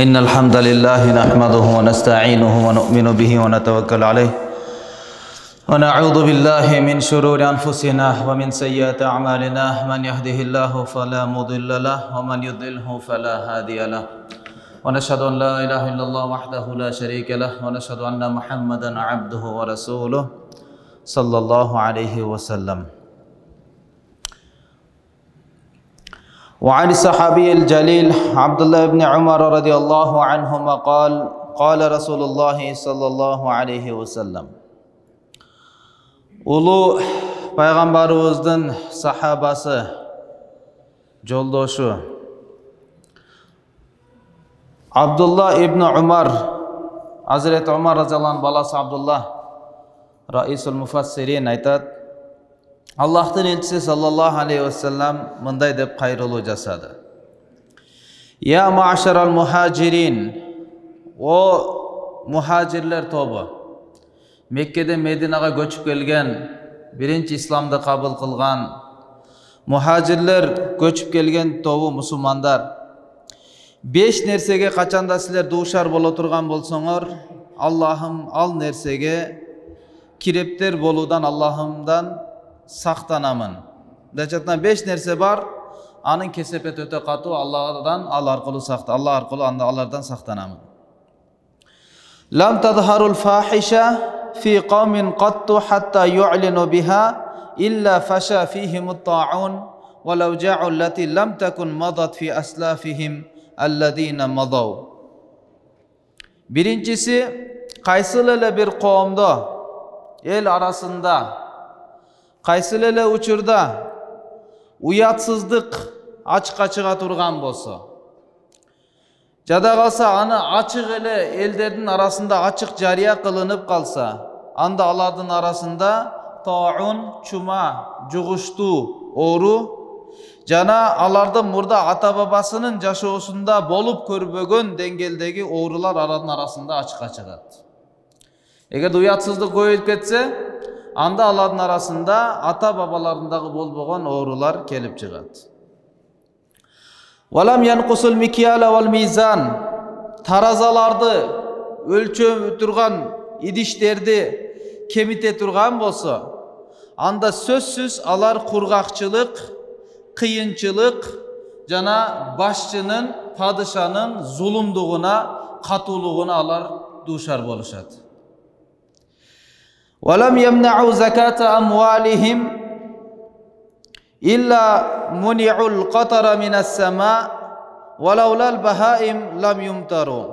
إن الحمد لله نحمده ونستعينه ونؤمن به ونتوكل عليه ونعوذ بالله من شرور أنفسنا ومن سيئات أعمالنا من يهده الله فلا مضل له ومن يضلله فلا هادي له ونشهد أن لا إله إلا الله وحده لا شريك له ونشهد أن محمدا عبده ورسوله صلى الله عليه وسلم. وعن الصحابي الجليل عبد الله بن عمر رضي الله عنهما قال قال رسول الله صلى الله عليه وسلم. Ulu Peygamberimizin sahabası, joldoşu Abdullah ibn Umar, Hazreti Umar radıyallahu anh balası Abdullah, Raisul Mufassirin aytadi. Allah'ın elçisi sallallahu aleyhi ve sellem mınday dep kayrılуу jasadı. Ya ma'şaral muhacirin, o muhacirler tobu, Mekke'de Medine'ye göçüp gelgen, birinci İslam'da kabul kılgan, muhacirler göçüp gelgen tobu musulmanlar. 5 nersege kaçanda sizler duşar bolo turgan bolsoңор, Allah'ım al nersege kirepter boludan Allah'ımdan saqtanamın. Dəcatdan 5 nerse var, anın kesepet öte katı Allah'dan al arqılı saqta. Allah arqılı Allah'dan saqtanamın. Lam tadharul fahisha fi qawmin qattu hatta yu'linu biha illa fasha fihimut ta'un ve law ja'u allati lam takun madat fi aslafihim alladina madaw. Birincisi, kaysılele bir qawmda, el arasında, Qaysilele uçurda uyatsızlık açık çığa turgan bolsa, jada kalsa anı açık ele ellerinin arasında açık jariya kılınıp kalsa, anda alardın arasında taun, çuma, juğuştu, oru, jana alardın murda ata babasının jaşoosunda bolup körbөгөн dengeldegi oğrular aradın arasında açık çıgat. Eğer uyatsızlık koyup ketse, anda aladın arasında ata babalarındaki bolboğan oğrular kelip çıgat. Walam yanqusul mikyala wal mizan, tarazalardı ölçöp turgan idişlerdi kemite turgan bolsa, anda sözsüz alar kurgakçılık, kıyınçılık, jana başçının, padişanın zulumduğuna, katuluğuna alar duşar boluşat. وَلَمْ يَمْنَعُوا زَكَاةَ أَمْوَالِهِمْ إِلَّا مُنِعُوا الْقَطَرَ مِنَ السَّمَاءِ وَلَوْلَا الْبَهَائِمْ لَمْ يُمْتَرُوا.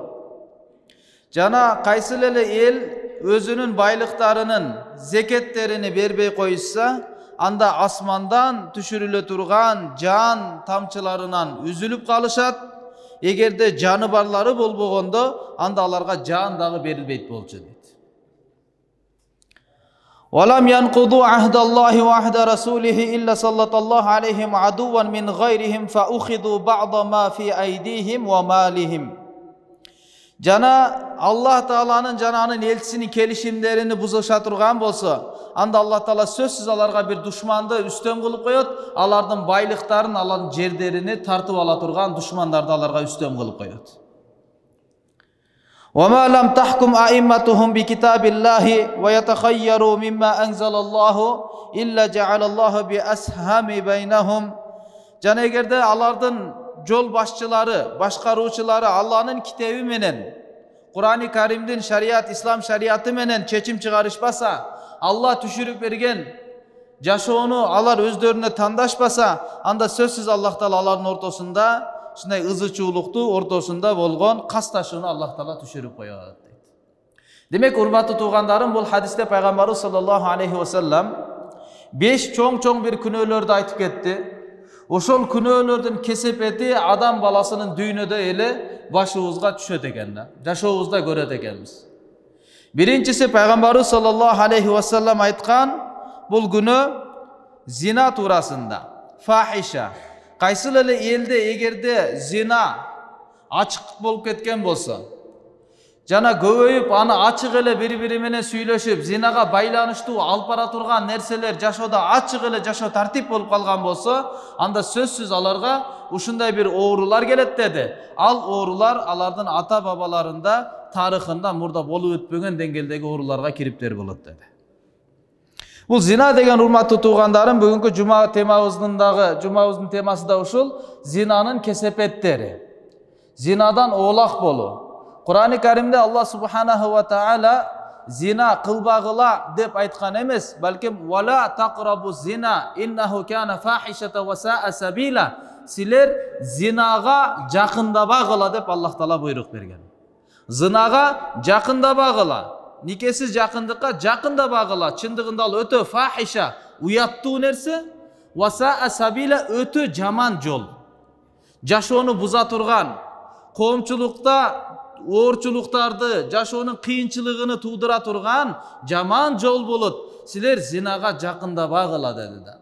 Jana kaysılele el özünün baylıklarının zeketlerini berbey koysa, anda asmandan düşürüle turgan can tamçılarından üzülüp kalışat. Egerde canı barları bolboğonda, anda alarga can dağı berilbeyt bolçu. وَلَمْ يَنْقُضُوا عَهْدَ اللّٰهِ وَعْهْدَ رَسُولِهِ إِلَّا سَلَّطَ اللّٰهُ عَلَيْهِمْ عَدُوًّا مِنْ غَيْرِهِمْ فَأُخِذُوا بَعْضَ مَا فِي أَيْدِيهِمْ وَمَالِهِمْ. Jana Allah Taala'nın jananın elçisinin kelişimlerini buzuşa turgan bolsa, anda Allah Taala sözsüz alarga bir düşmandı üstön kılıp koyot, alardın baylıkların, alardın jerlerini tartıp ala turgan düşmanlardı alarga üstön kılıp koyot. وَمَا لَمْ تَحْكُمْ أَئِمَّتُهُمْ بِكِتَابِ اللّٰهِ وَيَتَخَيَّرُوا مِمَّا أَنْزَلَ اللّٰهُ إِلَّا جَعَلَ اللّٰهُ بِأَسْهَمِ بَيْنَهُمْ. Can egerde alardın yol başçıları, başkaruçuları Allah'ın kitabı menen, Kur'an-ı Kerim'den şeriat, İslam şeriatı menen çeçim çıkarışpasa, Allah düşürüp bergen jaşoonu alar özlerine tandaşpasa, anda sözsüz Allah Taala aların ortasında şunday ızıçуулuktu ortasında bolgon kastaşını Allah Taala düşürüp koyat. Demek urmatlı tuğandarım, bu hadiste Peygamberimiz sallallahu aleyhi ve sellem 5 çoң bir күнөөлөрдү aytıp ketти. Oşol күнөөлөрдүн kesepeti adam balasının düğünöde ele başıbızga düşöt eken, jaşoobuzda göröt ekenmiz. Birincisi Peygamberimiz sallallahu aleyhi ve sellem aytkan, bul günü zina turasında, fahişa. Kaysılele elde egerde zina açık bolup ketken bolsa, жана көбөйүп аны ачык эле бири-бири менен сүйлөшүп, зинага байланыштуу алып бара турган нерселер жашоодо ачык эле жашоо тартип болуп калган болсо, анда сөзсүз аларга ушундай бир оорулар келет деди. Ал оорулар алардын ата-бабаларында, тарыхында мурда болуп өтпөгөн деңгээлдеги ооруларга кириптер болот деди. Бул зина деген урматтуу туугандарым, бүгүнкү жумабыздын темасы да ушул, зинанын кесепеттери. Зинадан оолак болуу. Кур'ан-ы Каримде Аллах субханаху ва таала зина кылбагыла деп айткан эмес, балким вала тaqrabu зина иннаху кана фахишата ва саа сабила. Силер зинага жакындабагыла деп Аллах таала буйрук берген. Зинага жакындабагыла. Никесиз жакындыкка жакындабагыла. Чындыгында ал өтө фахиша, уяттуу нерсе, ва саа сабила өтө жаман жол. Жашоону буза турган, коомчулукта оорчулуктарды, жашоонун кыйынчылыгын туудура турган жаман жол болот. Силер зинага жакындабагыла деди да.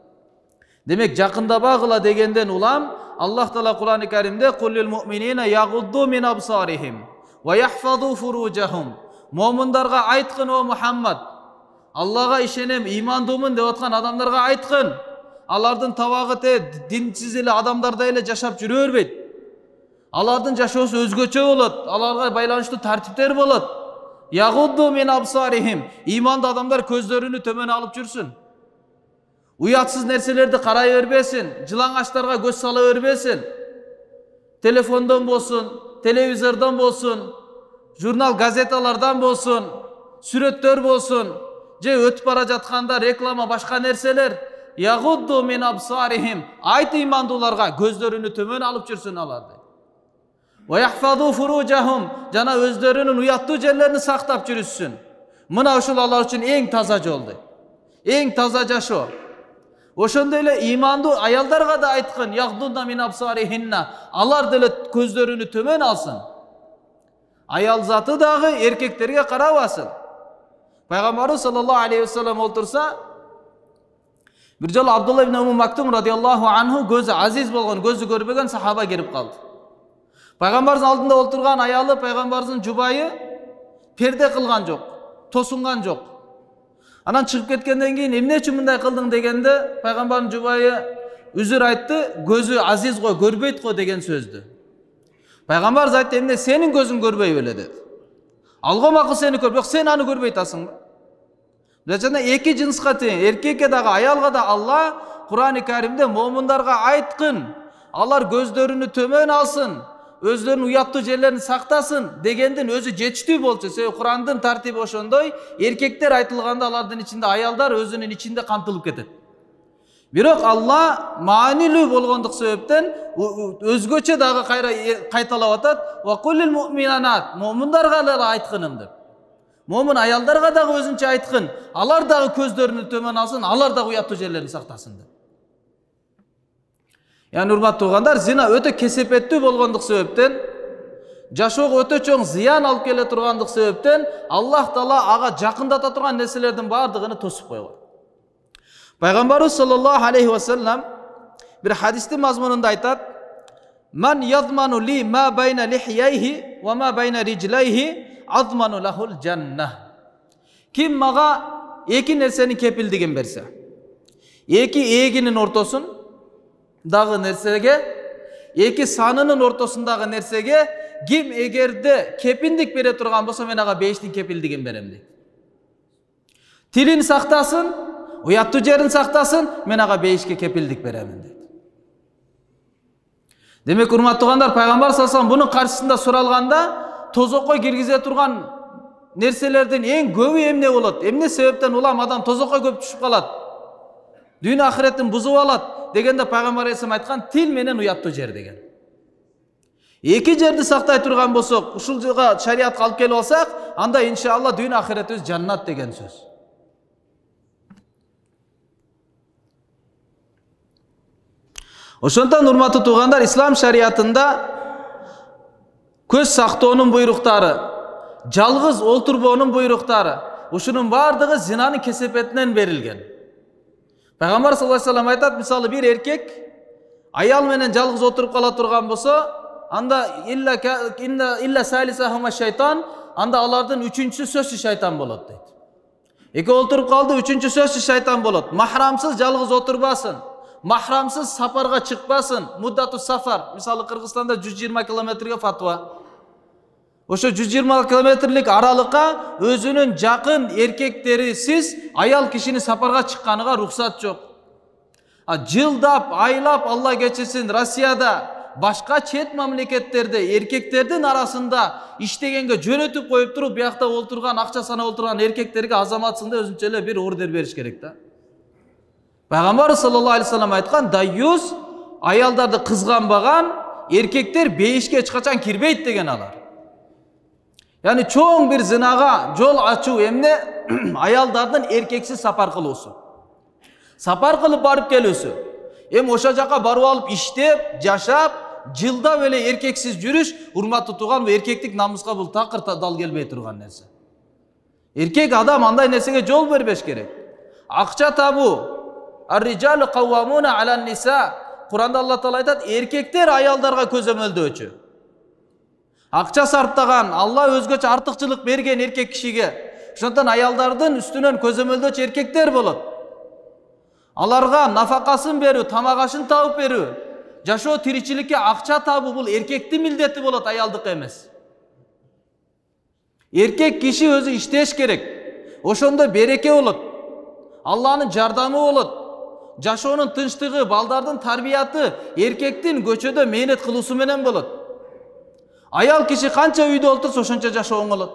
Демек жакындабагыла дегенден улам Аллах таала Кур'ан-ы Каримде куллил муъминина ягудду мин абсарихим ва яхфазу фуружахум. Момундарга айткын о Мухаммад, Аллага ишенем, имандуумун деп аткан адамдарга айткын. Алардын табагы динсиз эле адамдардай эле жашап жүрө бербейт. Алардын жашоосу өзгөчө болот, аларга байланыштуу тартиптер болот. Ягудду мин абсарихим. Имандуу адамдар көздөрүнү төмөн алып жүрсүн. Уятсыз нерселерди карай бербесин, жылаңачтарга көз сала бербесин. Телефондон болсун, телевизордон болсун, журнал газеталардан болсун, сүрөттөр болсун, же өтүп бара жатканда реклама башка нерселер. Ягудду мин абсарихим. Айт имандууларга көздөрүнү төмөн алып жүрсүн аларды. Ва яхфазу фуружахум. Жана өздөрүнүн уяттуу жерлерин сактап жүрүшсүн. Мына ушул алар үчүн эң таза жолду. Эң таза жашоо. Ошондой эле имандуу аялдарга да айткын, ягдудна мин абсарихинна. Алар деле көздөрүнү төмөн алсын. Аял заты дагы эркектерге карабасын. Пайгамбарыбыз саллаллаху алейхи ва саллям олтурса, бир жолу Абдулла ибн Умм Мактум радиаллаху анху көзү азиз болгон, көзү көрбөгөн сахаба келип калды. Пайгамбардын алдында олтурган аялы, пайгамбардын жубайы перде кылган жок, тосунган жок. Анан чыгып кеткенден кийин эмне үчүн мындай кылдың дегенде, пайгамбардын жубайы үзүр айтты, көзү азиз го, көрбөйт го деген сөздү. Пайгамбар айтты, эмне сенин көзүң көрбөй беле деди. Алга макул сени көрбөй, сен аны көрбөй атасың ба? Жана эки жынска тең, эркекке дагы, аялга да Алла Кур'ан-ы Каримде момундарга айткын, алар көздөрүнү төмөн алсын, өздөрүнүн уяттуу жерлерин сактасын дегендин өзү жетиштүү болчу. Себеби Кур'андын тартиби ошондой, эркектер айтылганда алардын ичинде аялдар өзүнүн ичинде камтылып кетет. Бирок Алла маанилүү болгондук себептен өзгөчө дагы кайталап атат. Ва куллил муъминат. Момундарга да айткыным деп. Момун аялдарга дагы өзүнчө айткын, алар дагы көздөрүнү төмөн алсын, алар дагы уяттуу жерлерин сактасын деп. Яны урматтуу туугандар, зина өтө кесепеттүү болгондук себептен, жашоого өтө чоң зыян алып келе тургандык себептен, Аллах таала ага жакындата турган нерселердин бардыгын тосуп койгон. Пайгамбарыбыз саллаллаху алейхи ва саллям бир хадистин мазмунунда айтат: "Ман ядману ли ма байна лихяйхи ва ма байна риджлайхи азману лахул жанна." Ким мага эки нерсенин кепилдигин берсе, эки эгинин ортосун дагы нерсеге, эки санынын ортосундагы нерсеге ким эгерде кепилдик бере турган болсо, мен ага бейиштин кепилдигин берем дейт. Тилин сактасын, уяттуу жерин сактасын, мен ага бейишке кепилдик беремин дейт. Демек, урматтуугандар, пайгамбар саллаллаху алейхи ва саллям бунун каршысында суралганда, тозокко киргизе турган нерселердин эң көбү эмне болот? Эмне себептен улам адам тозокко көп түшүп калат? Дүйнө ахиреттин бузуп алат дегенде пайгамбар алейхиссалам айткан, тил менен уяттуу жер деген. Эки жерди сактай турган болсок, ушул жолго шариатка алып келип алсак, анда иншалла дүйнө ахиретибиз жаннат деген сөз. Ошондон урматтуу туугандар, ислам шариатында көз сактоонун буйруктары, жалгыз олтурбоонун буйруктары, ушунун бардыгы зинанын кесепетинен берилген. Пайгамбар саллаллаху алейхи ва саллям айтат, мисалы бир эркек аял менен жалгыз отуруп кала турган болсо, анда илля салисахума шайтан, анда алардын үчүнчүсү сөзсүз шайтан болот дейт. Эки отуруп калды, үчүнчү сөзсүз шайтан болот. Махрамсыз жалгыз отурбасын. Махрамсыз сапарга чыкпасын. Муддату сафар. Мисалы Кыргызстанда 120 километрге фатва. Ошо 120 километрлик аралыкка өзүнүн жакын эркектерисиз аял кишини сапарга чыкканга рухсат жок. Жылдап, айлап, Алла кечирсин, Россияда, башка чет мамлекеттерде эркектердин арасында иштегенге жөнөтүп коюп туруп, биякта олтурган, акча санап олтурган эркектерге азаматсында өзүнчө эле бир ордер бериш керек да. Пайгамбар саллаллаху алейхи вассалам айткан, даюс аялдарды кызганбаган эркектер бейишке эч качан кирбейт деген алар. Yani çoğun bir zinaga yol açuu emne ayaldardın erkeksiz sapar kılıyorsu. Sapar kılıp barıp geliyorsu. Hem oşa jaka barıp alıp iştep, jaşap, жылда böyle erkeksiz yürüş, hurmat tutugan ve erkeklik namuska bul takır dal gelbey turgan nerse. Erkek adam anday nesege yol verbeş gerek. Akça tabu. Ar-ricalu kavvamuna alan nisa. Kur'an'da Allah Teala aytat, erkekler ayaldarga közömölde öçü. Акча сарптаган, Алла өзгөчө артыкчылык берген эркек кишиге. Ошондон аялдардын үстүнөн көзөмөлдөчү эркектер болот. Аларга нафакасын берүү, тамак ашын табып берүү, жашоо тиричиликке акча табуу бул эркектин милдети болот, аялдык эмес. Эркек киши өзү иштеш керек. Ошондо береке болот. Алланын жардамы болот. Жашоонун тынчтыгы, балдардын тарбияты эркектин көчөдө мээнет кылуусу менен болот. Ayal kişi kança uyda oltursa oşunca жашооң болот.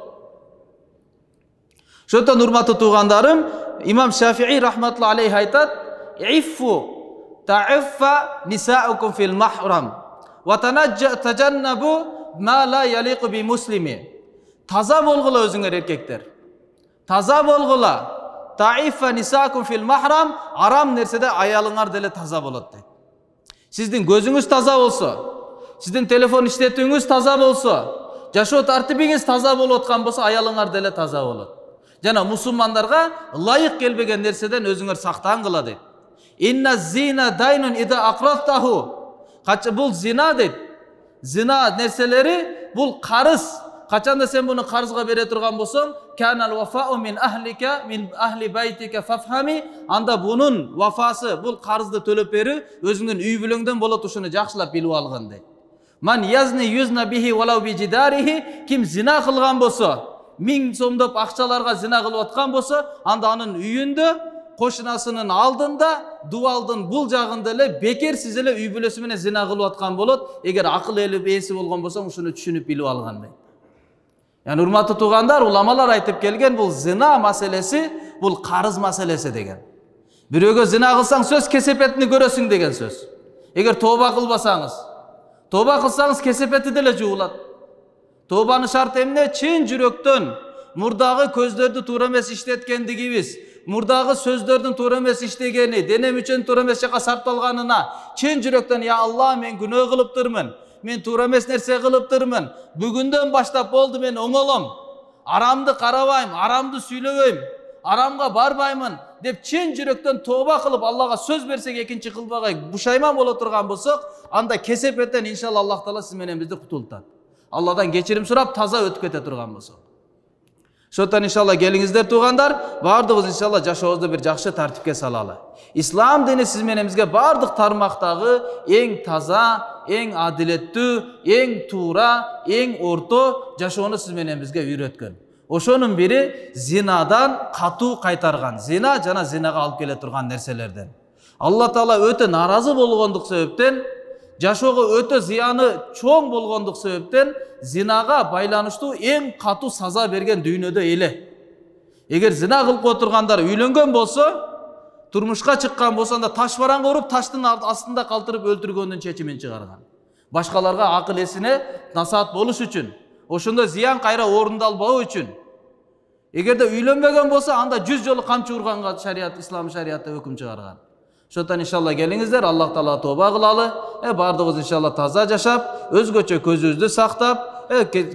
Şondan urmatlı tuğandarım, İmam Şafii rahmetullahi aleyhi aytat, "İffu ta'iffa nisa'ukum fil mahram ve tajannabu ma la yaliqu bi muslimi." Taza bolgula özüңөр erkekler. Taza bolgula. Ta'iffa nisa'ukum fil mahram, aram nersede ayalыңар деле taza bolot deyt. Sizdin gözüңüz taza bolsa, Sizdin telefon işlettiğiniz taza bolsa, жашоо тартибиңиз taza болуп аткан болса, аялыңар деле taza болот. Жана мусулмандарга ылайык келбеген нерседен өзүңөр сактангыла дейт. Инна зина дайнун ида акрафтаху. Кача бул зина дейт. Зина нерселери бул карыз. Качанда сен буну карызга бере турган болсоң, канал вафау мин ахлика мин ахли байтика фафхами, анда бунун вафасы, бул карызды төлөп берүү өзүңдүн үй бүлөңдөн болот, ушуну жакшылап билип алган дейт. Man yazni yuzna bihi walau bi jidarihi, kim zina kılgan bolsa, 1000 somdop akçalarga zina kılıp atkan bolsa, anda anın үйүндө, koşunasının aldında, dualdın bul jagында эле бекерсиз эле үй бүлөсү менен zina kılıp atkan bolot. Eger akıl esi bolgon bolsa, ушуну түшүнүp билип алган дейт. Yani urmatlı tuğandar, ulamalar aytıp gelgen bul zina maselesi, bul karız maselesi degen. Bирөөгө zina kılsaң söz kesepetini görösүң degen söz. Eger toba kılbasaңыз, Toba kılsanız kesepeti dele juulat. Tobanın şart emne çin жүрөктөн, murdagı көздөрдү туура эмес иштеткендигибиz, murdagı сөздөрдүн туура эмес иштегени, денем үчүн туура эмес жака сарпталганына чын жүрөктөн ya Allah men күнөө кылыптырмын, men туура эмес нерсе кылыптырмын. Бүгүндөн баштап болду мен оңолом. Арамды карабайм, арамды сүйлөбөйм, арамга барбаймын деп чын жүрөктөн тоба кылып Аллага сөз берсек, экинчи кылбагай бушайман боло турган болсок, анда кесепеттен иншалла Аллах Таала сиз менен бизди кутултат. Алладан кечирим сурап таза өтүп кете турган болсок. Шоттан иншалла келиңиздер туугандар, бардыгыбыз иншалла жашообузду бир жакшы тартипке салалы. Ислам дини сиз менен бизге бардык тармактагы эң таза, эң адилеттүү, эң туура, эң орто жашоону сиз менен бизге үйрөткөн. Ошонун бири зинадан катуу кайтарган. Зина жана зинага алып келе турган нерселерден. Алла Таала өтө наразы болгондук себептен, жашоого өтө зыяны чоң болгондук себептен зинага байланыштуу эң катуу саза берген дүйнөдө эле. Эгер зина кылып отургандар үйлөнгөн болсо, турмушка чыккан болсо, анда таш бараңга уруп, таштын астында калтырып өлтүргөндүн чечимин чыгарган. Башкаларга акыл эсине насаат болуш үчүн, ошондо зыян кайра орундалбоо үчүн. Эгерде үйлөнбөгөн болсо, анда 100 жолу камчы урганга шарият, ислам шариаты өкүм чыгарган. Şotan inşallah gelingizler, Allah Taala toba kılalı, bardığız inşallah taza yaşap, özgöçe közüzdü saktap,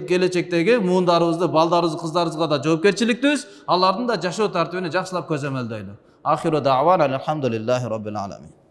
gelecekteki muğundarımızda, baldarımızda, kızlarımızda da joopkerçiliktüz, Allah'ın da yaşoo tartibini jakşılap közömöldöylü. Ahiru da'vana elhamdülillahi rabbil alamin.